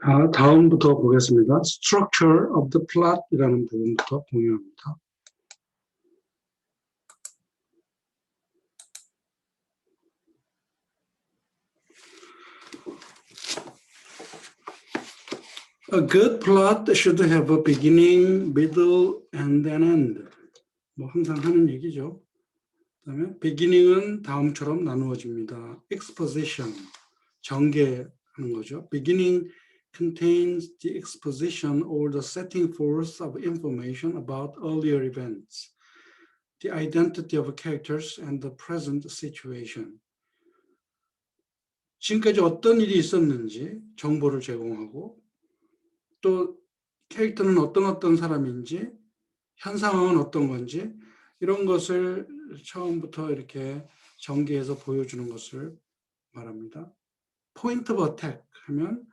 다음부터 보겠습니다. Structure of the plot이라는 부분부터 공유합니다. A good plot should have a beginning, middle, and an end. 뭐 항상 하는 얘기죠. 그다음에 beginning은 다음처럼 나누어집니다. Exposition, 전개하는 거죠. Beginning contains the exposition or the setting forth of information about earlier events, the identity of characters, and the present situation. 지금까지 어떤 일이 있었는지 정보를 제공하고 또 캐릭터는 어떤 사람인지 현 상황은 어떤 건지 이런 것을 처음부터 이렇게 전개해서 보여주는 것을 말합니다. Point of attack 하면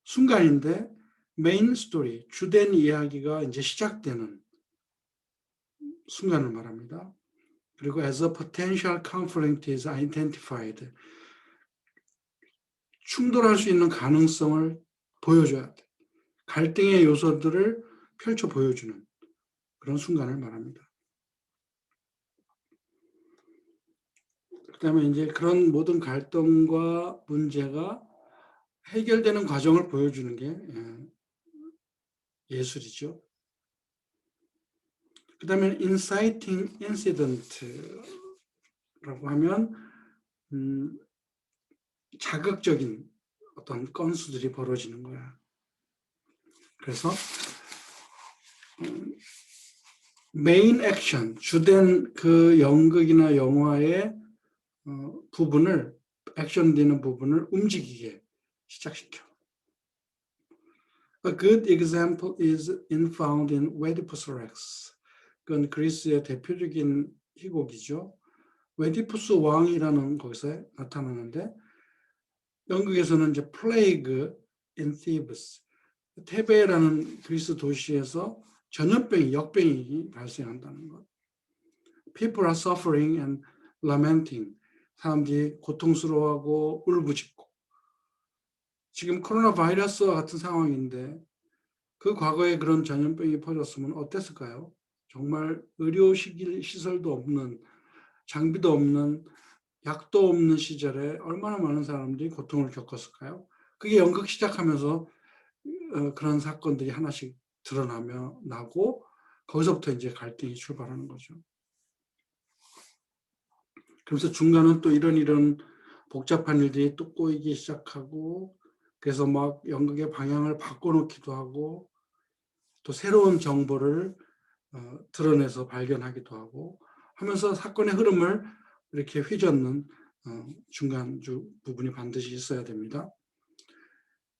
순간인데 메인 스토리, 주된 이야기가 이제 시작되는 순간을 말합니다. 그리고 as a potential conflict is identified, 충돌할 수 있는 가능성을 보여줘야 돼. 갈등의 요소들을 펼쳐 보여주는 그런 순간을 말합니다. 그다음에 이제 그런 모든 갈등과 문제가 해결되는 과정을 보여주는 게 예술이죠. 그다음에 inciting incident라고 하면 자극적인 어떤 건수들이 벌어지는 거야. 그래서 메인 액션, 주된 그 연극이나 영화의 부분을, 액션되는 부분을 움직이게 시작시켜. A good example is found in Oedipus Rex. 그건 그리스의 대표적인 희곡이죠. 오에디푸스 왕이라는 거기서 나타나는데 연극에서는 이제 plague in Thebes, 테베라는 그리스 도시에서 전염병이, 역병이 발생한다는 것. People are suffering and lamenting. 사람들이 고통스러워하고 울부짖고. 지금 코로나 바이러스와 같은 상황인데 그 과거에 그런 전염병이 퍼졌으면 어땠을까요? 정말 의료 시설도 없는, 장비도 없는, 약도 없는 시절에 얼마나 많은 사람들이 고통을 겪었을까요? 그게 연극 시작하면서 그런 사건들이 하나씩 드러나며 나고 거기서부터 이제 갈등이 출발하는 거죠. 그래서 중간은 또 이런 복잡한 일들이 또 꼬이기 시작하고 그래서 막 연극의 방향을 바꿔놓기도 하고 또 새로운 정보를 드러내서 발견하기도 하고 하면서 사건의 흐름을 이렇게 휘젓는 중간 부분이 반드시 있어야 됩니다.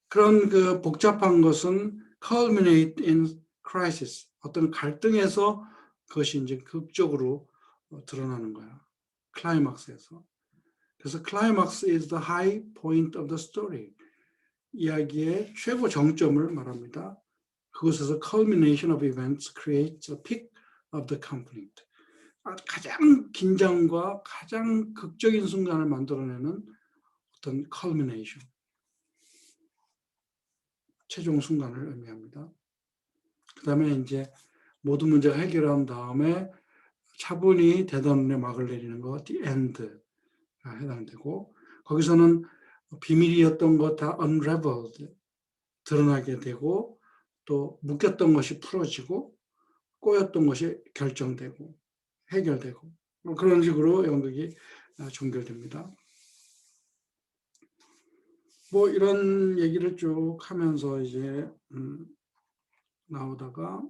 그런 그 복잡한 것은 culminate in crisis, 어떤 갈등에서 그것이 이제 극적으로 드러나는 거야. 클라이막스에서. 그래서 climax is the high point of the story. 이야기의 최고 정점을 말합니다. 그곳에서 culmination of events creates a peak of the conflict. 가장 긴장과 가장 극적인 순간을 만들어내는 어떤 culmination. 최종 순간을 의미합니다. 그 다음에 이제 모든 문제가 해결한 다음에 차분히 대단원의 막을 내리는 거, the end가 해당되고 거기서는 비밀이었던 것 다 unraveled, 드러나게 되고 또 묶였던 것이 풀어지고 꼬였던 것이 결정되고 해결되고 그런 식으로 연극이 종결됩니다. 뭐 이런 얘기를 쭉 하면서 이제 나오다가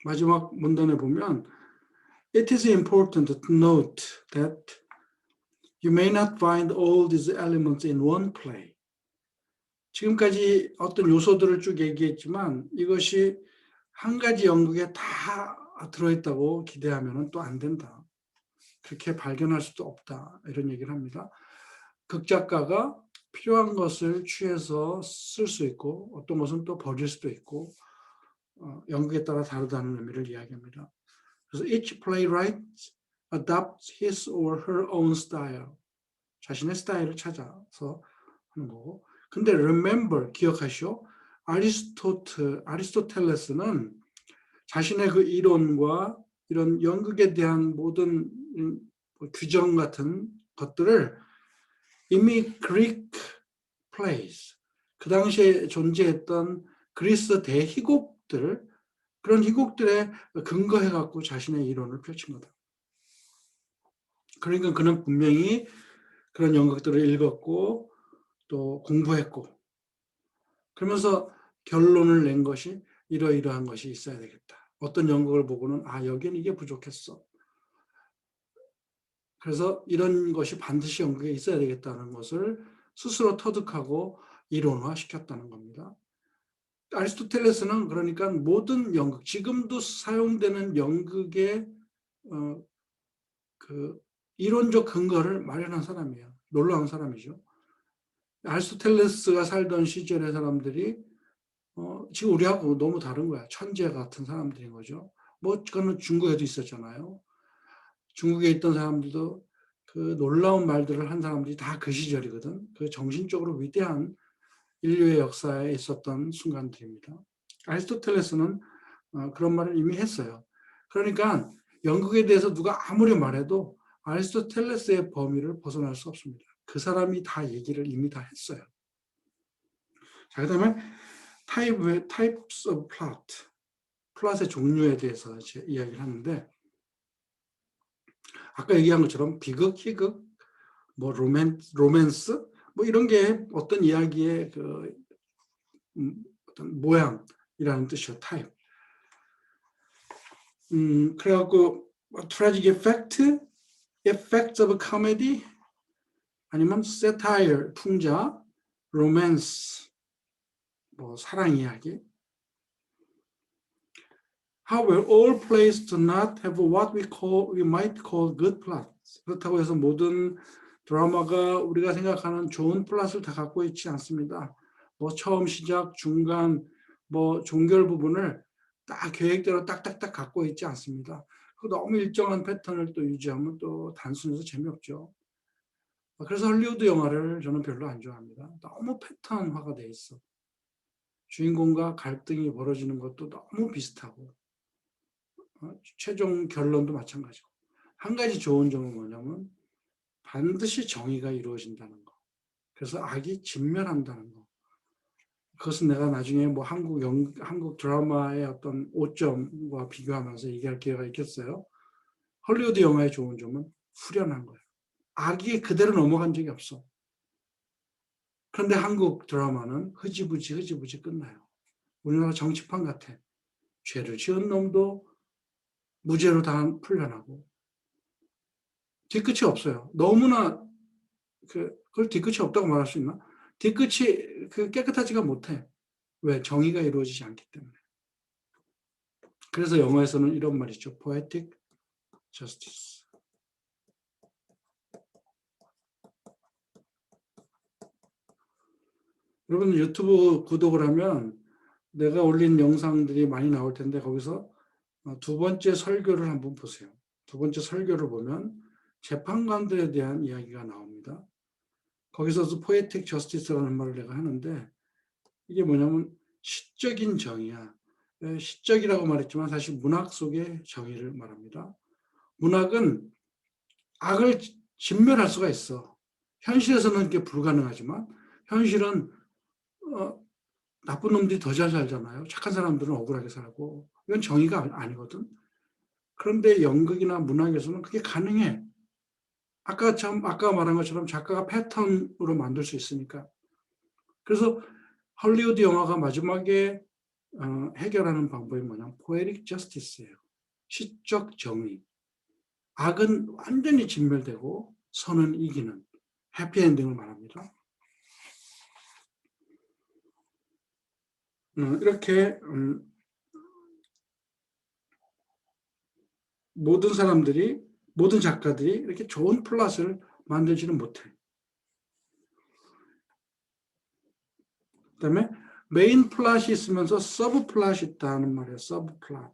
마지막 문단에 보면 It is important to note that you may not find all these elements in one play. 지금까지 어떤 요소들을 쭉 얘기했지만 이것이 한 가지 연극에 다 들어있다고 기대하면 또 안 된다. 그렇게 발견할 수도 없다. 이런 얘기를 합니다. 극작가가 필요한 것을 취해서 쓸 수 있고 어떤 것은 또 버릴 수도 있고 연극에 따라 다르다는 의미를 이야기합니다. 그래서 each playwright adopts his or her own style. 자신의 스타일을 찾아서 하는 거고 근데 remember, 기억하시오. 아리스토텔레스는 자신의 그 이론과 이런 연극에 대한 모든 규정 같은 것들을 이미 Greek plays, 그 당시에 존재했던 그리스 대희곡들, 그런 희곡들에 근거해갖고 자신의 이론을 펼친 거다. 그러니까 그는 분명히 그런 연극들을 읽었고 또 공부했고, 그러면서 결론을 낸 것이 이러이러한 것이 있어야 되겠다. 어떤 연극을 보고는 여기는 이게 부족했어. 그래서 이런 것이 반드시 연극에 있어야 되겠다는 것을 스스로 터득하고 이론화시켰다는 겁니다. 아리스토텔레스는 그러니까 모든 연극, 지금도 사용되는 연극의 그 이론적 근거를 마련한 사람이에요. 놀라운 사람이죠. 아리스토텔레스가 살던 시절의 사람들이 지금 우리하고 너무 다른 거야. 천재 같은 사람들인 거죠. 그거는 중국에도 있었잖아요. 중국에 있던 사람들도 그 놀라운 말들을 한 사람들이 다 그 시절이거든. 그 정신적으로 위대한 인류의 역사에 있었던 순간들입니다. 아리스토텔레스는 그런 말을 이미 했어요. 그러니까 연극에 대해서 누가 아무리 말해도 아리스토텔레스의 범위를 벗어날 수 없습니다. 그 사람이 다 얘기를 이미 다 했어요. 자, 그다음에 types of plot, 플롯의 종류에 대해서 이야기를 하는데, 아까 얘기한 것처럼 비극, 희극, 로맨스, 이런 게 어떤 이야기의 어떤 모양이라는 뜻이요, 타입. 그래갖고 tragic effects of comedy, 아니면 satire, 풍자, romance, 사랑 이야기. However, all plays do not have what we might call good plots. 그렇다고 해서 모든 드라마가 우리가 생각하는 좋은 플롯을 다 갖고 있지 않습니다. 처음 시작, 중간, 종결 부분을 딱 계획대로 딱딱딱 갖고 있지 않습니다. 너무 일정한 패턴을 또 유지하면 또 단순해서 재미없죠. 그래서 헐리우드 영화를 저는 별로 안 좋아합니다. 너무 패턴화가 돼 있어. 주인공과 갈등이 벌어지는 것도 너무 비슷하고, 최종 결론도 마찬가지고. 한 가지 좋은 점은 뭐냐면 반드시 정의가 이루어진다는 거. 그래서 악이 진멸한다는 거. 그것은 내가 나중에 한국 드라마의 어떤 오점과 비교하면서 얘기할 기회가 있겠어요. 헐리우드 영화의 좋은 점은 후련한 거예요. 악이 그대로 넘어간 적이 없어. 그런데 한국 드라마는 흐지부지 끝나요. 우리나라 정치판 같아. 죄를 지은 놈도 무죄로 다 풀려나고 뒤끝이 없어요. 너무나 그걸 뒤끝이 없다고 말할 수 있나? 뒤끝이 깨끗하지가 못해. 왜? 정의가 이루어지지 않기 때문에. 그래서 영화에서는 이런 말이 있죠. poetic justice. 여러분 유튜브 구독을 하면 내가 올린 영상들이 많이 나올 텐데 거기서 두 번째 설교를 한번 보세요. 두 번째 설교를 보면 재판관들에 대한 이야기가 나옵니다. 거기서도 poetic justice라는 말을 내가 하는데 이게 뭐냐면 시적인 정의야. 시적이라고 말했지만 사실 문학 속의 정의를 말합니다. 문학은 악을 진멸할 수가 있어. 현실에서는 그게 불가능하지만 현실은 나쁜 놈들이 더 잘 살잖아요. 착한 사람들은 억울하게 살고. 이건 정의가 아니거든. 그런데 연극이나 문학에서는 그게 가능해. 아까 말한 것처럼 작가가 패턴으로 만들 수 있으니까. 그래서 헐리우드 영화가 마지막에 해결하는 방법이 뭐냐면 poetic justice예요. 시적 정의. 악은 완전히 진멸되고 선은 이기는 해피엔딩을 말합니다. 이렇게 모든 작가들이 이렇게 좋은 플롯을 만들지는 못해. 그다음에 메인 플롯이 있으면서 서브 플롯이 있다는 말이에요. 서브 플롯.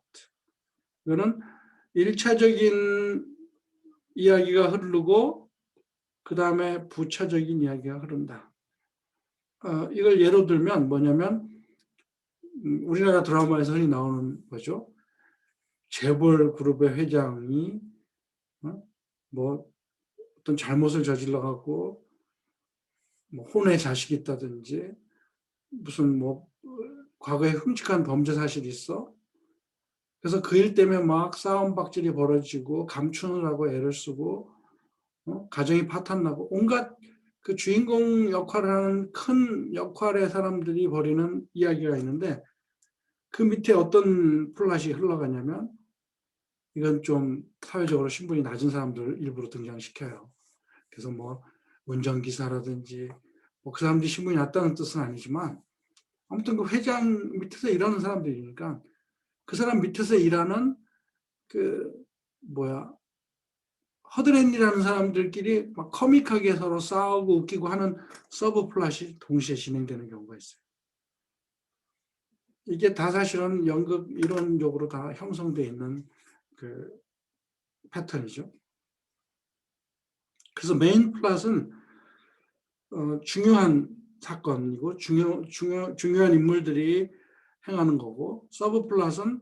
이거는 1차적인 이야기가 흐르고 그 다음에 부차적인 이야기가 흐른다. 이걸 예로 들면 뭐냐면 우리나라 드라마에서 흔히 나오는 거죠. 재벌 그룹의 회장이 뭐 어떤 잘못을 저질러 갖고 뭐 혼의 자식이 있다든지 무슨 뭐 과거에 끔찍한 범죄 사실이 있어. 그래서 그 일 때문에 막 싸움박질이 벌어지고 감추느라고 애를 쓰고 가정이 파탄나고 온갖 그 주인공 역할을 하는 큰 역할의 사람들이 벌이는 이야기가 있는데 그 밑에 어떤 플롯이 흘러가냐면 이건 좀 사회적으로 신분이 낮은 사람들을 일부러 등장시켜요. 그래서 뭐 운전기사라든지 뭐 그 사람들이 신분이 낮다는 뜻은 아니지만 아무튼 그 회장 밑에서 일하는 사람들이니까 그 사람 밑에서 일하는 그 뭐야 허드렛일하는 사람들끼리 막 커믹하게 서로 싸우고 웃기고 하는 서브 플롯이 동시에 진행되는 경우가 있어요. 이게 다 사실은 연극 이론적으로 다 형성되어 있는 그 패턴이죠. 그래서 메인 플롯은 중요한 사건이고 중요한 인물들이 행하는 거고 서브 플롯은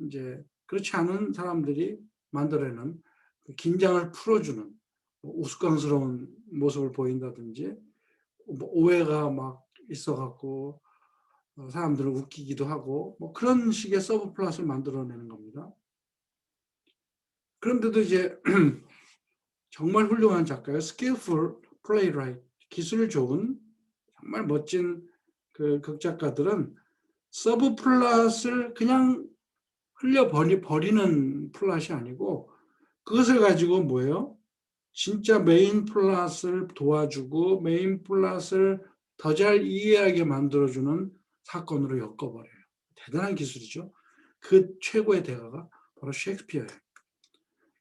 이제 그렇지 않은 사람들이 만들어내는 긴장을 풀어주는 우스꽝스러운 모습을 보인다든지 뭐 오해가 막 있어갖고 사람들을 웃기기도 하고 뭐 그런 식의 서브 플롯을 만들어내는 겁니다. 그런데도 이제 정말 훌륭한 작가예요. skillful playwright, 기술 좋은 정말 멋진 그 극작가들은 서브 플롯을 그냥 흘려버리는 플롯이 아니고 그것을 가지고 뭐예요? 진짜 메인 플롯을 도와주고 메인 플롯을 더 잘 이해하게 만들어주는 사건으로 엮어버려요. 대단한 기술이죠. 그 최고의 대가가 바로 셰익스피어예요.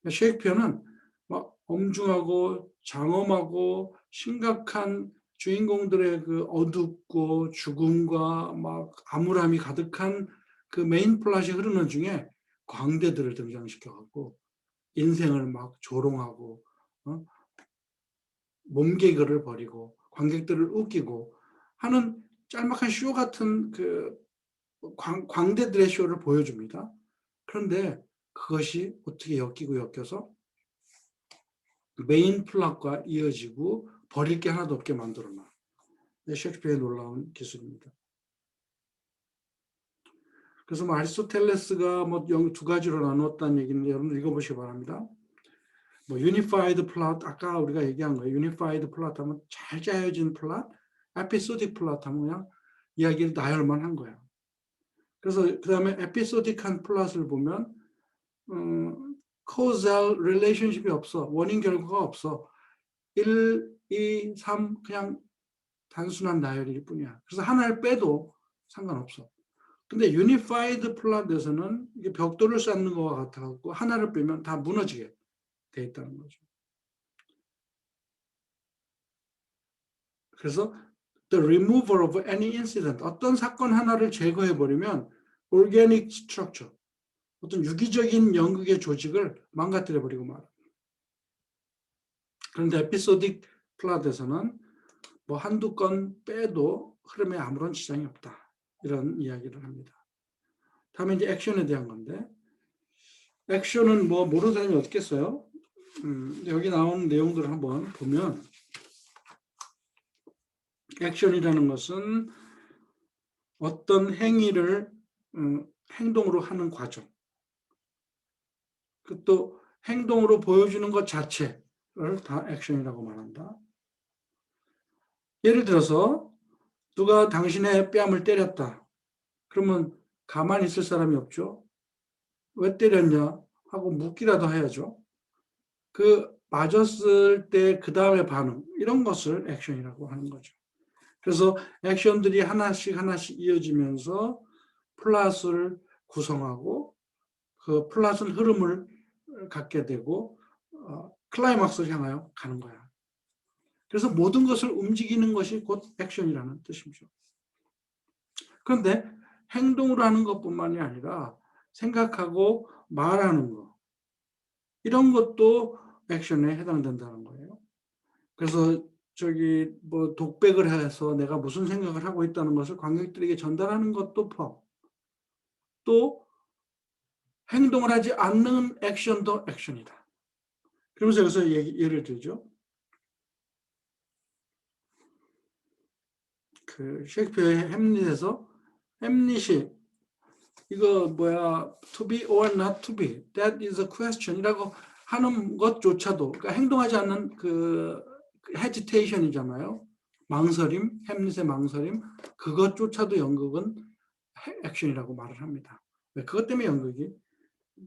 셰익스피어는 막 엄중하고 장엄하고 심각한 주인공들의 그 어둡고 죽음과 막 암울함이 가득한 그 메인 플롯이 흐르는 중에 광대들을 등장시켜갖고 인생을 막 조롱하고 몸개그를 벌이고 관객들을 웃기고 하는 짤막한 쇼 같은 그 광대들의 쇼를 보여줍니다. 그런데 그것이 어떻게 엮여서 메인 플롯과 이어지고 버릴 게 하나도 없게 만들어놔. 셰익스피어의 놀라운 기술입니다. 그래서 뭐 아리스토텔레스가 뭐 두 가지로 나누었다는 얘기는 여러분 읽어보시기 바랍니다. 뭐 유니파이드 플롯 아까 우리가 얘기한 거예요. 유니파이드 플롯 하면 잘 짜여진 플롯, 에피소딕 플롯 하면 그냥 이야기를 나열만 거야. 그래서 그 다음에 에피소딕한 플롯을 보면 causal relationship이 없어. 원인 결과가 없어. 1, 2, 3 그냥 단순한 나열일 뿐이야. 그래서 하나를 빼도 상관없어. 근데 유니파이드 플롯에서는 이게 벽돌을 쌓는 것과 같아갖고 하나를 빼면 다 무너지게 돼 있다는 거죠. 그래서 the removal of any incident, 어떤 사건 하나를 제거해버리면 organic structure, 어떤 유기적인 연극의 조직을 망가뜨려버리고 말아. 그런데 에피소딕 플롯에서는 뭐 한두 건 빼도 흐름에 아무런 지장이 없다. 이런 이야기를 합니다. 다음에 이제 액션에 대한 건데, 액션은 뭐 모르는 사람이 없겠어요? 여기 나오는 내용들을 한번 보면, 액션이라는 것은 어떤 행위를 행동으로 하는 과정, 또 행동으로 보여주는 것 자체를 다 액션이라고 말한다. 예를 들어서 누가 당신의 뺨을 때렸다. 그러면 가만히 있을 사람이 없죠. 왜 때렸냐 하고 묻기라도 해야죠. 그 맞았을 때 그 다음에 반응, 이런 것을 액션이라고 하는 거죠. 그래서 액션들이 하나씩 이어지면서 플롯을 구성하고 그 플롯은 흐름을 갖게 되고 클라이막스를 향하여 가는 거야. 그래서 모든 것을 움직이는 것이 곧 액션이라는 뜻이죠. 그런데 행동으로 하는 것뿐만이 아니라 생각하고 말하는 것, 이런 것도 액션에 해당된다는 거예요. 그래서 뭐 독백을 해서 내가 무슨 생각을 하고 있다는 것을 관객들에게 전달하는 것도 포함. 또 행동을 하지 않는 액션도 액션이다. 그러면서 여기서 예를 들죠. 그 셰익스피어의 햄릿에서 햄릿이 이거 뭐야 to be or not to be that is a question이라고 하는 것조차도 그러니까 행동하지 않는 그 hesitation이잖아요. 망설임, 햄릿의 망설임 그것조차도 연극은 액션이라고 말을 합니다. 그것 때문에 연극이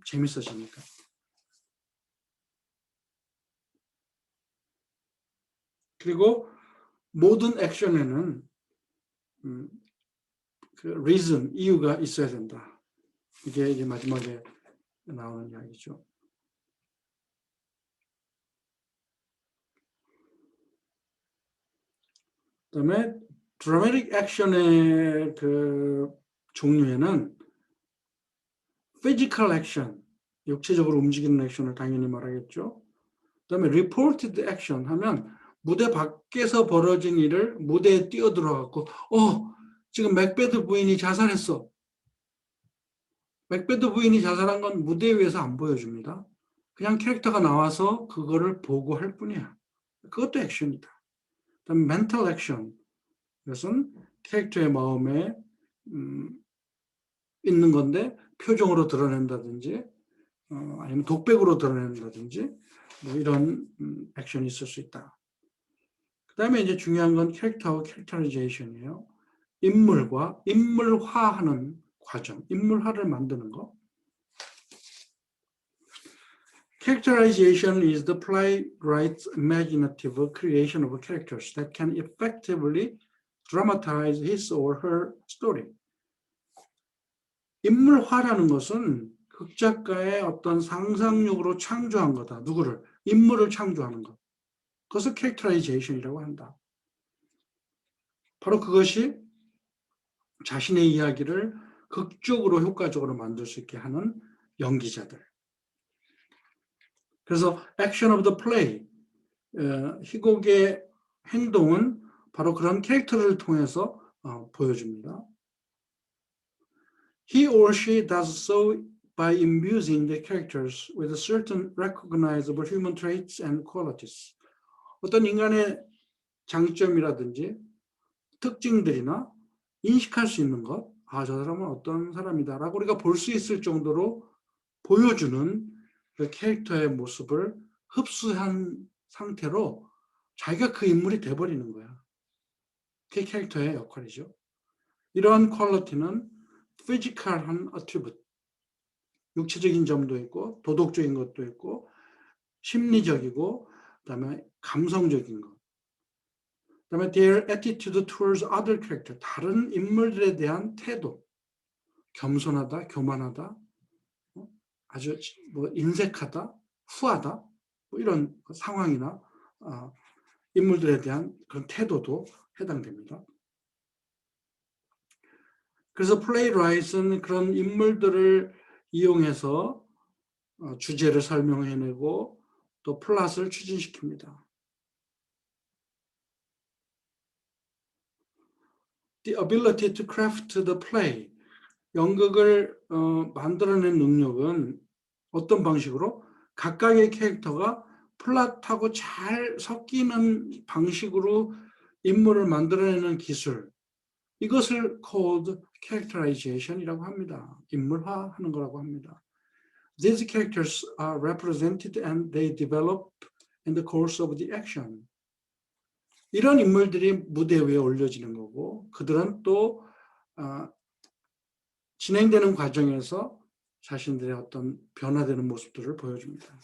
재밌어지니까. 그리고 모든 액션에는 그 reason, 이유가 있어야 된다. 이게 이제 마지막에 나오는 이야기죠. 그다음에 드라마틱 액션의 그 종류에는 physical action, 육체적으로 움직이는 액션을 당연히 말하겠죠. 그다음에 reported action 하면 무대 밖에서 벌어진 일을 무대에 뛰어들어갖고 지금 맥베드 부인이 자살했어. 맥베드 부인이 자살한 건 무대 위에서 안 보여줍니다. 그냥 캐릭터가 나와서 그거를 보고 할 뿐이야. 그것도 액션이다. 그다음에 mental action. 이것은 캐릭터의 마음에 있는 건데 표정으로 드러낸다든지 아니면 독백으로 드러낸다든지 뭐 이런 액션이 있을 수 있다. 그 다음에 이제 중요한 건 캐릭터와 캐릭터리제이션이에요. 인물과 인물화하는 과정, 인물화를 만드는 거. Characterization is the playwright's imaginative creation of characters that can effectively dramatize his or her story. 인물화라는 것은 극작가의 어떤 상상력으로 창조한 거다. 누구를? 인물을 창조하는 것. 그것을 캐릭터라이제이션이라고 한다. 바로 그것이 자신의 이야기를 극적으로 효과적으로 만들 수 있게 하는 연기자들. 그래서 액션 오브 더 플레이, 희곡의 행동은 바로 그런 캐릭터를 통해서 보여줍니다. He or she does so by imbuing the characters with certain recognizable human traits and qualities. 어떤 인간의 장점이라든지 특징들이나 인식할 수 있는 것, 저 사람은 어떤 사람이다라고 우리가 볼 수 있을 정도로 보여주는 그 캐릭터의 모습을 흡수한 상태로 자기가 그 인물이 돼버리는 거야. 그게 캐릭터의 역할이죠. 이러한 퀄리티는 피지컬한 어트리뷰트, 육체적인 점도 있고 도덕적인 것도 있고 심리적이고 그다음에 감성적인 것. 그다음에 their attitude towards other character, 다른 인물들에 대한 태도, 겸손하다, 교만하다, 아주 뭐 인색하다, 후하다, 뭐 이런 상황이나 인물들에 대한 그런 태도도 해당됩니다. 그래서 플레이라이트는 그런 인물들을 이용해서 주제를 설명해내고 또 플롯을 추진시킵니다. The ability to craft the play. 연극을 만들어낸 능력은 어떤 방식으로? 각각의 캐릭터가 플롯하고 잘 섞이는 방식으로 인물을 만들어내는 기술. 이것을 called characterization이라고 합니다. 인물화하는 거라고 합니다. These characters are represented and they develop in the course of the action. 이런 인물들이 무대 위에 올려지는 거고 그들은 또 진행되는 과정에서 자신들의 어떤 변화되는 모습들을 보여줍니다.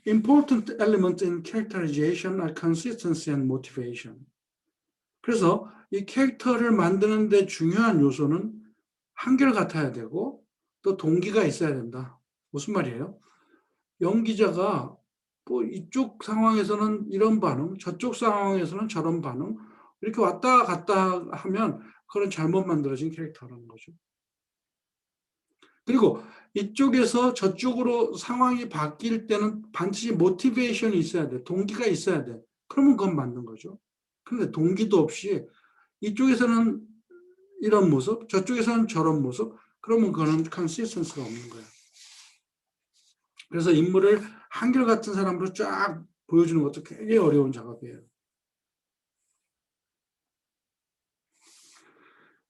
Important elements in characterization are consistency and motivation. 그래서 이 캐릭터를 만드는 데 중요한 요소는 한결같아야 되고 또 동기가 있어야 된다. 무슨 말이에요? 연기자가 뭐 이쪽 상황에서는 이런 반응, 저쪽 상황에서는 저런 반응 이렇게 왔다 갔다 하면 그건 잘못 만들어진 캐릭터라는 거죠. 그리고 이쪽에서 저쪽으로 상황이 바뀔 때는 반드시 모티베이션이 있어야 돼. 동기가 있어야 돼. 그러면 그건 맞는 거죠. 그런데 동기도 없이 이쪽에서는 이런 모습, 저쪽에서는 저런 모습, 그러면 그거는 컨시스턴스가 없는 거야. 그래서 인물을 한결같은 사람으로 쫙 보여주는 것도 굉장히 어려운 작업이에요.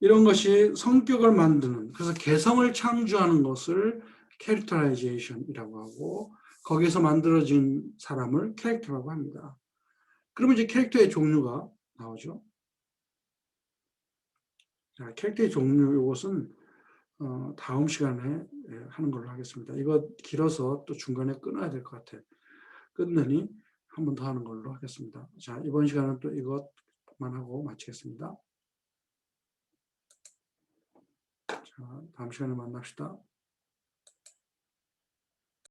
이런 것이 성격을 만드는, 그래서 개성을 창조하는 것을 캐릭터라이제이션이라고 하고, 거기서 만들어진 사람을 캐릭터라고 합니다. 그러면 이제 캐릭터의 종류가 나오죠. 자, 캐릭터의 종류, 이것은 다음 시간에 하는 걸로 하겠습니다. 이거 길어서 또 중간에 끊어야 될 것 같아요. 끊느니 한 번 더 하는 걸로 하겠습니다. 자, 이번 시간은 또 이것만 하고 마치겠습니다. 자, 다음 시간에 만납시다.